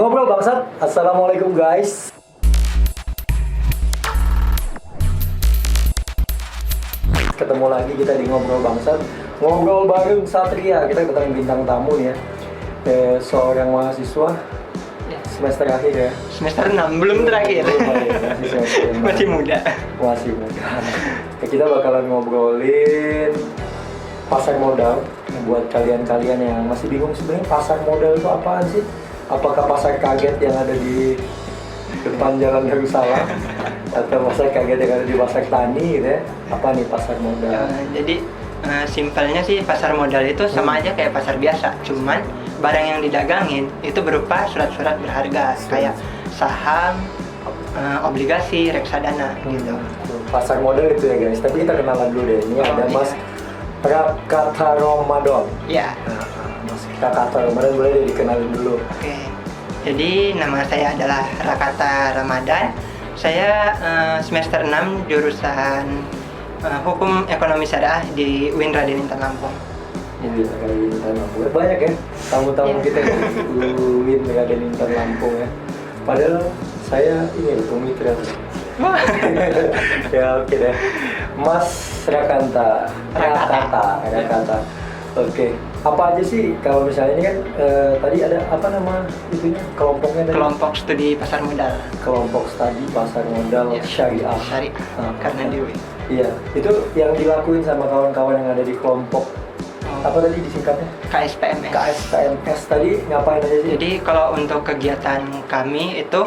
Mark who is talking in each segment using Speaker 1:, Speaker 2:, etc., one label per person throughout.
Speaker 1: Ngobrol bangsat. Assalamualaikum guys. Ketemu lagi kita di Ngobrol Bangsat. Ngobrol bareng Satria. Kita kedatangan bintang tamu nih ya. Seorang mahasiswa semester akhir ya.
Speaker 2: Semester 6, belum terakhir. Masih muda.
Speaker 1: Masih muda. Kita bakalan ngobrolin pasar modal. Buat kalian-kalian yang masih bingung sebenarnya pasar modal itu apaan sih? Apakah pasar kaget yang ada di depan Jalan Darussalam atau pasar kaget yang ada di pasar tani gitu ya? Apa nih pasar modal?
Speaker 2: Jadi simpelnya sih pasar modal itu sama aja kayak pasar biasa, cuman barang yang didagangin itu berupa surat-surat berharga kayak saham, obligasi, reksadana gitu.
Speaker 1: Pasar modal itu ya guys. Tapi kita kenalan dulu deh. Ini ada Mas Rakata Ramadan.
Speaker 2: Iya.
Speaker 1: Mas Rakata Ramadan, boleh deh dikenalin dulu.
Speaker 2: Oke. Jadi nama saya adalah Rakata Ramadan. Saya semester 6 jurusan Hukum Ekonomi Syariah di UIN Raden Intan Lampung.
Speaker 1: Ini kali Intan Lampung. Banyak ya tamu-tamu kita di UIN Raden Intan Lampung ya. Padahal saya ini pemitra. Ya oke deh. Mas Rakata. Oke. Apa aja sih kalau misalnya ini kan tadi ada apa nama itunya kelompoknya tadi?
Speaker 2: Kelompok studi pasar modal.
Speaker 1: Kelompok studi pasar modal
Speaker 2: Ya,
Speaker 1: syariah.
Speaker 2: Karena di UIN.
Speaker 1: Iya, itu yang dilakuin sama kawan-kawan yang ada di kelompok apa tadi disingkatnya?
Speaker 2: KSPMS.
Speaker 1: KSPMS tadi ngapain aja sih?
Speaker 2: Jadi kalau untuk kegiatan kami itu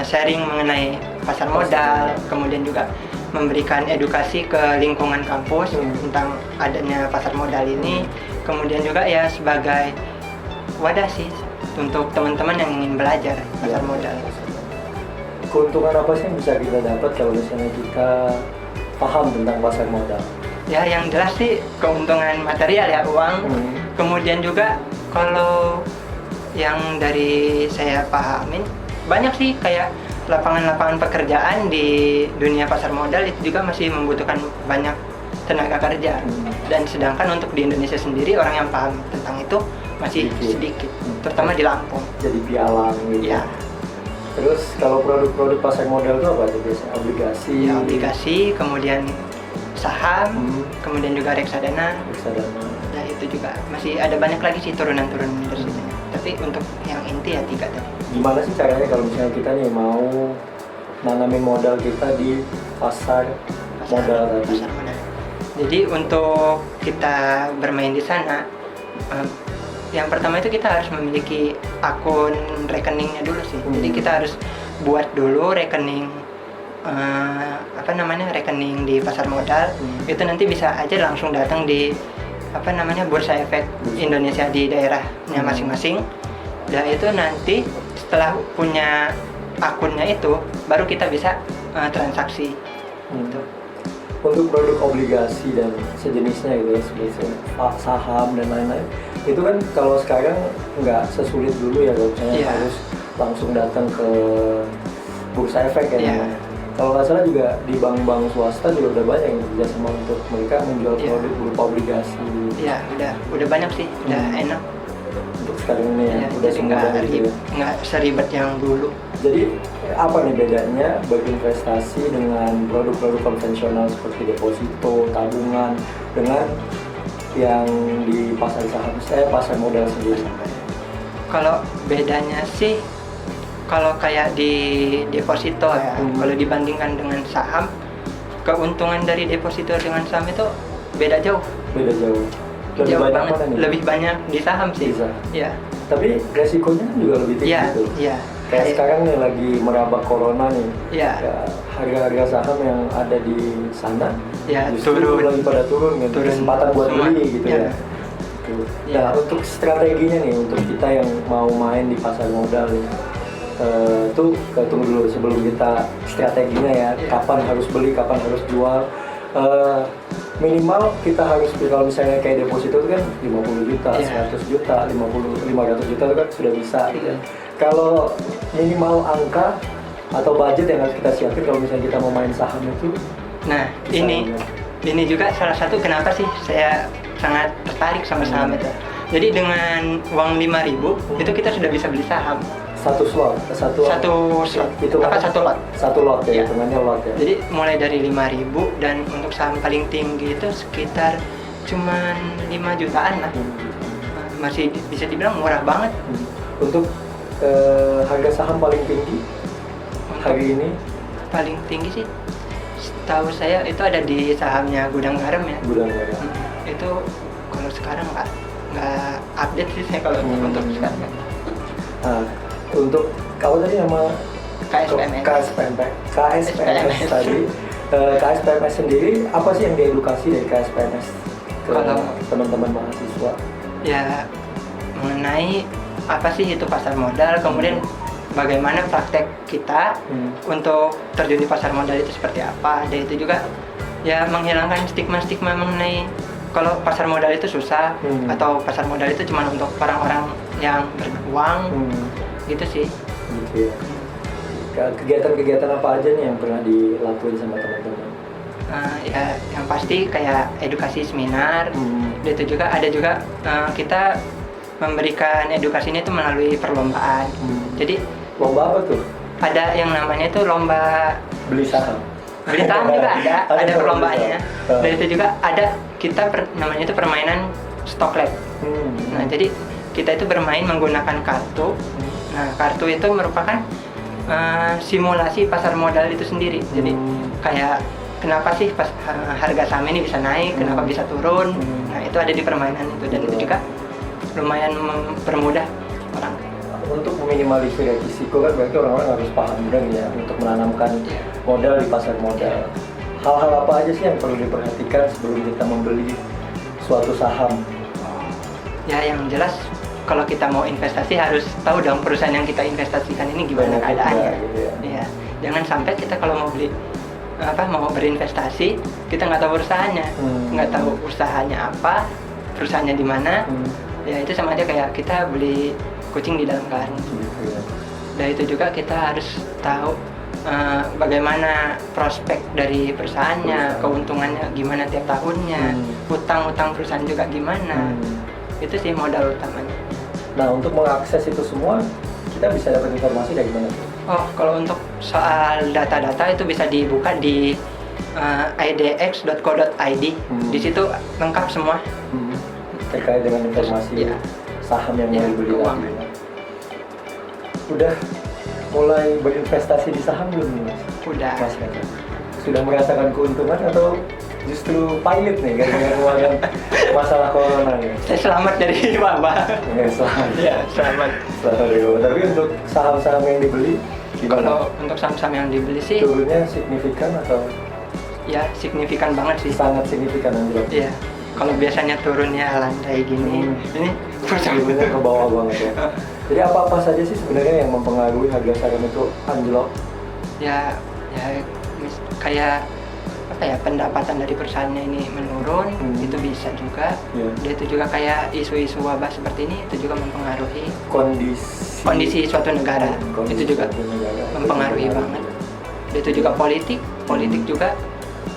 Speaker 2: sharing mengenai pasar modal, kemudian juga memberikan edukasi ke lingkungan kampus tentang adanya pasar modal ini, kemudian juga ya sebagai wadah sih untuk teman-teman yang ingin belajar pasar modal.
Speaker 1: Keuntungan apa sih yang bisa kita dapat kalau misalnya kita paham tentang pasar modal?
Speaker 2: Ya yang jelas sih keuntungan material ya, uang. Kemudian juga kalau yang dari saya pahamin banyak sih kayak lapangan-lapangan pekerjaan di dunia pasar modal itu juga masih membutuhkan banyak tenaga kerja. Dan sedangkan untuk di Indonesia sendiri orang yang paham tentang itu masih sedikit, terutama di Lampung.
Speaker 1: Jadi pialang gitu.
Speaker 2: Ya.
Speaker 1: Terus kalau produk-produk pasar modal itu apa tuh biasanya? Obligasi.
Speaker 2: Ya, obligasi, kemudian saham, kemudian juga reksadana. Dan itu juga masih ada banyak lagi sih turunan-turunan dari situ. Tapi untuk yang inti ya 3 tadi.
Speaker 1: Gimana sih caranya kalau misalnya kita nih mau nanamin modal kita di pasar modal tadi?
Speaker 2: Pasar modal. Jadi untuk kita bermain di sana, yang pertama itu kita harus memiliki akun rekeningnya dulu sih. Jadi kita harus buat dulu rekening rekening di pasar modal. Itu nanti bisa aja langsung datang di Bursa Efek Indonesia di daerahnya masing-masing. Dan itu nanti setelah punya akunnya itu baru kita bisa transaksi gitu.
Speaker 1: Untuk produk obligasi dan sejenisnya gitu ya, seperti saham dan lain-lain, itu kan kalau sekarang nggak sesulit dulu ya, kalau misalnya harus langsung datang ke Bursa Efek ya. Kalau nggak salah juga di bank-bank swasta juga udah banyak yang bekerja sama untuk mereka menjual produk berupa obligasi.
Speaker 2: Iya, udah banyak sih, udah enak.
Speaker 1: Untuk sekarang ini ya, udah semudah gitu ya.
Speaker 2: Nggak seribet yang dulu.
Speaker 1: Jadi apa nih bedanya berinvestasi dengan produk-produk konvensional seperti deposito, tabungan dengan yang di pasar saham, pasar modal sendiri?
Speaker 2: Kalau bedanya sih, kalau kayak di deposito ya, kalau dibandingkan dengan saham, keuntungan dari deposito dengan saham itu beda jauh.
Speaker 1: Beda jauh. Lebih
Speaker 2: jauh
Speaker 1: banyak
Speaker 2: banget.
Speaker 1: mana nih?
Speaker 2: Lebih banyak di saham sih.
Speaker 1: Iya. Tapi resikonya juga lebih tinggi gitu.
Speaker 2: Iya.
Speaker 1: Kayak sekarang nih lagi merabak corona nih.
Speaker 2: Iya.
Speaker 1: Ya, harga-harga saham yang ada di sana justru
Speaker 2: turun.
Speaker 1: lagi pada turun gitu. Kesempatan buat beli gitu ya. Nah, untuk strateginya nih, untuk kita yang mau main di pasar modal nih, tuh tunggu dulu sebelum kita strateginya ya, kapan harus beli, kapan harus jual. Minimal kita harus, kalau misalnya kayak deposito itu kan 50 juta, 100 juta, 500 juta itu kan sudah bisa gitu. Kalau minimal angka atau budget yang harus kita siapin kalau misalnya kita mau main saham itu?
Speaker 2: Nah, ini juga salah satu kenapa sih saya sangat tertarik sama saham itu. Jadi dengan uang 5.000 itu kita sudah bisa beli saham.
Speaker 1: Satu slot.
Speaker 2: Satu slot.
Speaker 1: Itu
Speaker 2: Apa satu lot?
Speaker 1: Satu lot ya,
Speaker 2: Iya.
Speaker 1: hitungannya lot ya.
Speaker 2: Jadi mulai dari 5.000 dan untuk saham paling tinggi itu sekitar cuman 5 jutaan lah. Masih bisa dibilang murah banget.
Speaker 1: Untuk harga saham paling tinggi hari ini?
Speaker 2: Paling tinggi sih setahu saya itu ada di sahamnya Gudang Garam ya.
Speaker 1: Gudang Garam.
Speaker 2: Itu kalau sekarang nggak update sih saya kalau untuk sekarang.
Speaker 1: Nah, untuk kalau tadi nama KSPMS tadi, KSPMS sendiri apa sih yang diedukasi dari KSPMS ke
Speaker 2: Kalau
Speaker 1: teman-teman mahasiswa?
Speaker 2: Ya mengenai apa sih itu pasar modal, kemudian bagaimana praktek kita untuk terjun di pasar modal itu seperti apa. Dan itu juga ya menghilangkan stigma-stigma mengenai kalau pasar modal itu susah atau pasar modal itu cuma untuk orang-orang yang beruang gitu sih.
Speaker 1: Gitu ya. Kegiatan-kegiatan apa aja nih yang pernah dilakuin sama teman-teman?
Speaker 2: Ya yang pasti kayak edukasi seminar. Dan itu juga ada juga kita memberikan edukasi ini tuh melalui perlombaan. Jadi
Speaker 1: lomba apa tuh?
Speaker 2: ada yang namanya itu lomba
Speaker 1: Beli saham.
Speaker 2: beli saham juga ada perlombaannya.
Speaker 1: saham.
Speaker 2: Dan itu juga ada kita namanya itu permainan stock lab. Nah jadi kita itu bermain menggunakan kartu. Nah kartu itu merupakan simulasi pasar modal itu sendiri. Jadi kayak kenapa sih harga saham ini bisa naik, kenapa bisa turun. Nah itu ada di permainan itu dan itu juga lumayan mempermudah orang.
Speaker 1: Untuk meminimalisir risiko kan berarti orang-orang harus paham juga ya untuk menanamkan modal di pasar modal. Hal-hal apa aja sih yang perlu diperhatikan sebelum kita membeli suatu saham?
Speaker 2: Ya yang jelas kalau kita mau investasi harus tahu dong perusahaan yang kita investasikan ini gimana keadaannya.
Speaker 1: Gitu ya.
Speaker 2: Iya. Jangan sampai kita kalau mau beli mau berinvestasi kita nggak tahu perusahaannya, nggak tahu usahanya apa, perusahaannya di mana. Ya itu sama aja kayak kita beli kucing di dalam karung. Dan itu juga kita harus tahu bagaimana prospek dari perusahaannya, keuntungannya gimana tiap tahunnya, utang-utang perusahaan juga gimana. Itu sih modal utamanya.
Speaker 1: Nah untuk mengakses itu semua kita bisa dapat informasi dari mana?
Speaker 2: Oh kalau untuk soal data-data itu bisa dibuka di idx.co.id. Di situ lengkap semua
Speaker 1: terkait dengan informasi saham yang mau dibeli tadi. Udah mulai berinvestasi di saham belum nih Mas?
Speaker 2: Udah.
Speaker 1: Mas Kata. Sudah merasakan keuntungan atau justru pahit nih gara-gara kemarin masalah corona nih?
Speaker 2: Saya selamat dari wabah.
Speaker 1: Selamat.
Speaker 2: Ya, selamat.
Speaker 1: Selamat dari wabah. Tapi untuk saham-saham yang dibeli gimana?
Speaker 2: Kalau untuk saham-saham yang dibeli sih
Speaker 1: turunnya signifikan atau?
Speaker 2: Ya, signifikan banget sih.
Speaker 1: Sangat signifikan anjlok.
Speaker 2: Iya. Kalau biasanya turunnya landai gini, ini
Speaker 1: turunnya ke bawah banget ya. Jadi apa-apa saja sih sebenarnya yang mempengaruhi harga saham itu anjlok?
Speaker 2: Ya kayak apa ya, pendapatan dari perusahaannya ini menurun, itu bisa juga. Dia itu juga kayak isu-isu wabah seperti ini itu juga mempengaruhi kondisi suatu negara. Itu juga mempengaruhi banget. Dia itu juga politik juga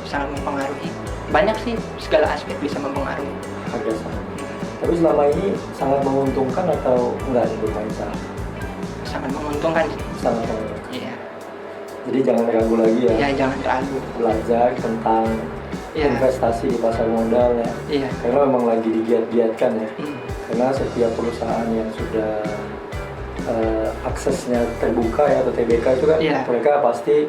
Speaker 2: sangat mempengaruhi. Banyak sih, segala aspek bisa mempengaruhi
Speaker 1: harga saham. Tapi selama ini sangat menguntungkan atau enggak bermain saham?
Speaker 2: Sangat menguntungkan sih.
Speaker 1: Sangat menguntungkan.
Speaker 2: Iya.
Speaker 1: Jadi jangan ragu lagi ya.
Speaker 2: Ya jangan ragu.
Speaker 1: Belajar tentang investasi di pasar modal ya.
Speaker 2: Iya.
Speaker 1: Karena memang lagi digiat-giatkan ya. Karena setiap perusahaan yang sudah aksesnya terbuka ya atau TBK itu kan mereka pasti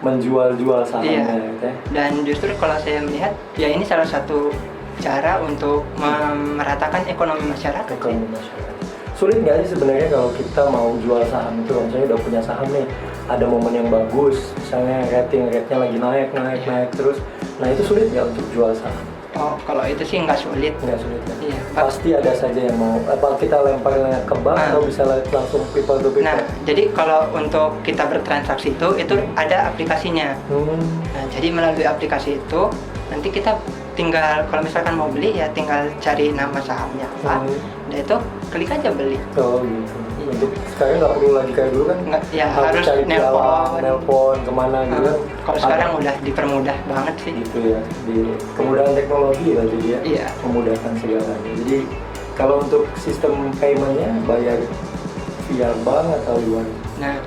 Speaker 1: menjual sahamnya gitu ya. Dan
Speaker 2: justru kalau saya melihat ya ini salah satu cara untuk memeratakan ekonomi masyarakat.
Speaker 1: Sulit nggak sih sebenarnya kalau kita mau jual saham itu, misalnya udah punya saham nih, ada momen yang bagus, misalnya rate-nya lagi naik terus, nah itu sulit nggak untuk jual saham?
Speaker 2: Oh, kalau itu sih nggak sulit.
Speaker 1: Nggak sulit ya?
Speaker 2: Iya.
Speaker 1: Pasti ada saja yang mau, apa kita lemparnya ke bank atau bisa langsung people to people?
Speaker 2: Nah, jadi kalau untuk kita bertransaksi itu ada aplikasinya. Nah, jadi melalui aplikasi itu nanti kita tinggal kalau misalkan mau beli ya tinggal cari nama sahamnya apa, dan itu klik aja beli.
Speaker 1: Oh gitu. Untuk sekarang nggak perlu lagi kayak dulu kan?
Speaker 2: Nggak, ya harus
Speaker 1: cari nelpon kemana gitu kan?
Speaker 2: Kalau sekarang udah dipermudah banget sih.
Speaker 1: Gitu ya, di kemudahan teknologi lah jadi ya.
Speaker 2: Iya.
Speaker 1: Memudahkan segalanya. Jadi Kalau untuk sistem paymentnya bayar via bank atau gimana?
Speaker 2: Nah,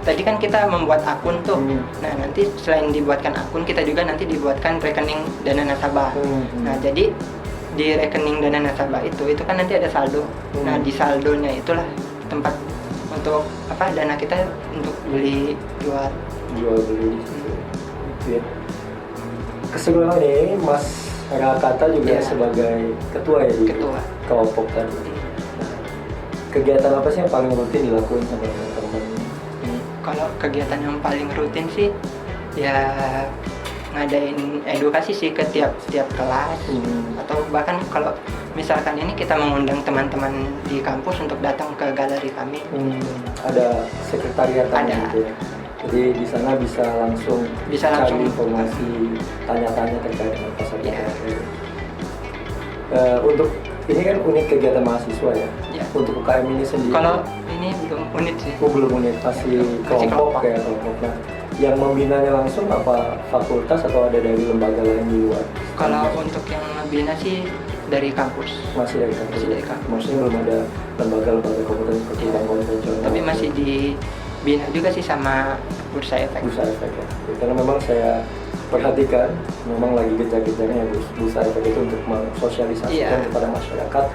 Speaker 2: tadi kan kita membuat akun tuh. Nah, nanti selain dibuatkan akun, kita juga nanti dibuatkan rekening dana nasabah. Nah, jadi di rekening dana nasabah itu kan nanti ada saldo. Nah, di saldonya itulah tempat untuk dana kita untuk beli jual
Speaker 1: beli gitu ya. Keseluruhan ini Mas Rakata juga sebagai ketua ya di kelompok tadi. Nah, kegiatan apa sih yang paling rutin dilakuin sama teman-teman?
Speaker 2: Kalau kegiatan yang paling rutin sih ya ngadain edukasi sih ke tiap kelas, atau bahkan kalau misalkan ini kita mengundang teman-teman di kampus untuk datang ke galeri kami.
Speaker 1: Ada sekretariat gitu ya. Jadi di sana bisa langsung cari informasi, tanya-tanya terkait dengan pasar modal. Untuk ini kan unit kegiatan mahasiswa ya. Untuk UKM ini sendiri.
Speaker 2: Kalau ini belum unit sih.
Speaker 1: Belum unit, masih kelompok ya kelompok. Nah, yang membinanya langsung apa fakultas atau ada dari lembaga lain di luar?
Speaker 2: Kalau untuk yang membina sih dari kampus.
Speaker 1: Masih dari kampus. Maksudnya belum ada lembaga komputer seperti bank konvensional.
Speaker 2: Tapi masih dibina juga sih sama Bursa Efek.
Speaker 1: Bursa Efek ya. Karena memang saya perhatikan memang lagi gencar-gencarnya Bursa Efek itu untuk mensosialisasikan kepada masyarakat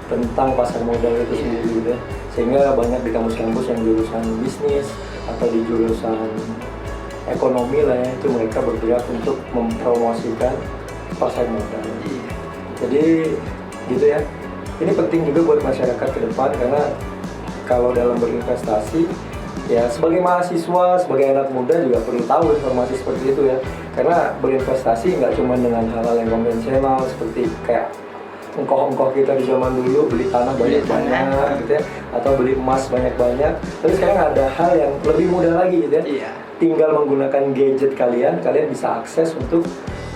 Speaker 1: tentang pasar modal itu sendiri gitu ya. Sehingga banyak di kampus-kampus yang jurusan bisnis atau di jurusan ekonomi lah ya, itu mereka bergerak untuk mempromosikan pasar modal. Jadi gitu ya. Ini penting juga buat masyarakat ke depan, karena kalau dalam berinvestasi ya sebagai mahasiswa, sebagai anak muda juga perlu tahu informasi seperti itu ya. Karena berinvestasi nggak cuma dengan hal-hal yang konvensional seperti kayak engkoh-engkoh kita di zaman dulu, beli tanah banyak-banyak gitu ya, atau beli emas banyak-banyak. Tapi sekarang ada hal yang lebih mudah lagi gitu ya. Tinggal menggunakan gadget kalian bisa akses untuk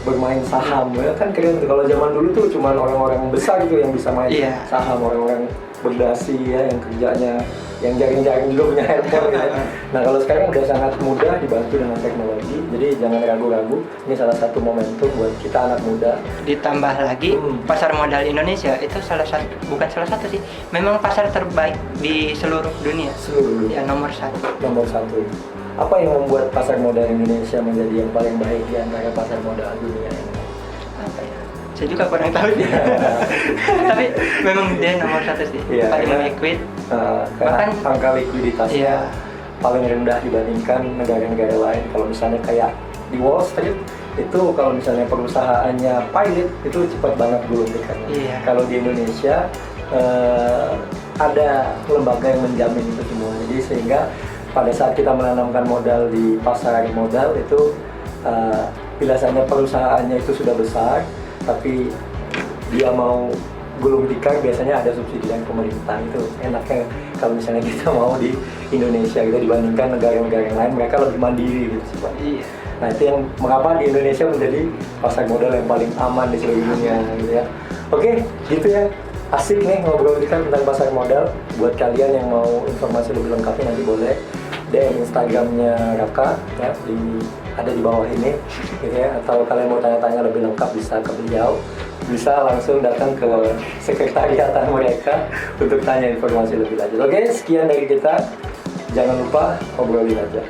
Speaker 1: bermain saham ya, kan keren tuh. Kalau zaman dulu tuh cuma orang-orang besar gitu yang bisa main saham, orang-orang berdasi ya, yang kerjanya yang jaring-jaring dulu punya handphone gitu ya. Nah kalau sekarang udah sangat mudah dibantu dengan teknologi, jadi jangan ragu-ragu, ini salah satu momentum buat kita anak muda.
Speaker 2: Ditambah lagi pasar modal Indonesia itu bukan salah satu sih, memang pasar terbaik di seluruh dunia. Ya, nomor satu. Apa yang membuat pasar modal Indonesia menjadi yang paling baik di antara pasar modal dunia ini? Apa ya? Saya juga kurang tahu sih. Tapi memang dia nomor satu sih, paling liquid.
Speaker 1: Bahkan angka likuiditasnya paling rendah dibandingkan negara-negara lain. Kalau misalnya kayak di Wall Street itu, kalau misalnya perusahaannya pilot itu cepat banget gulung ikannya. Kalau di Indonesia ada lembaga yang menjamin itu semua. Jadi sehingga pada saat kita menanamkan modal di pasar modal itu biasanya perusahaannya itu sudah besar, tapi dia mau gulung tikar, biasanya ada subsidi dari pemerintah. Itu enaknya kalau misalnya kita mau di Indonesia gitu dibandingkan negara-negara yang lain, mereka lebih mandiri gitu sih Pak. Nah itu yang mengapa di Indonesia menjadi pasar modal yang paling aman di seluruh dunia gitu ya. Oke, gitu ya. Asik nih ngobrol kita tentang pasar modal. Buat kalian yang mau informasi lebih lengkapnya nanti boleh DM Instagramnya Raka ya, ada di bawah ini gitu ya. Atau kalian mau tanya-tanya lebih lengkap bisa ke beliau, bisa langsung datang ke sekretariatan mereka untuk tanya informasi lebih lanjut. Oke, sekian dari kita, jangan lupa ngobrolin aja.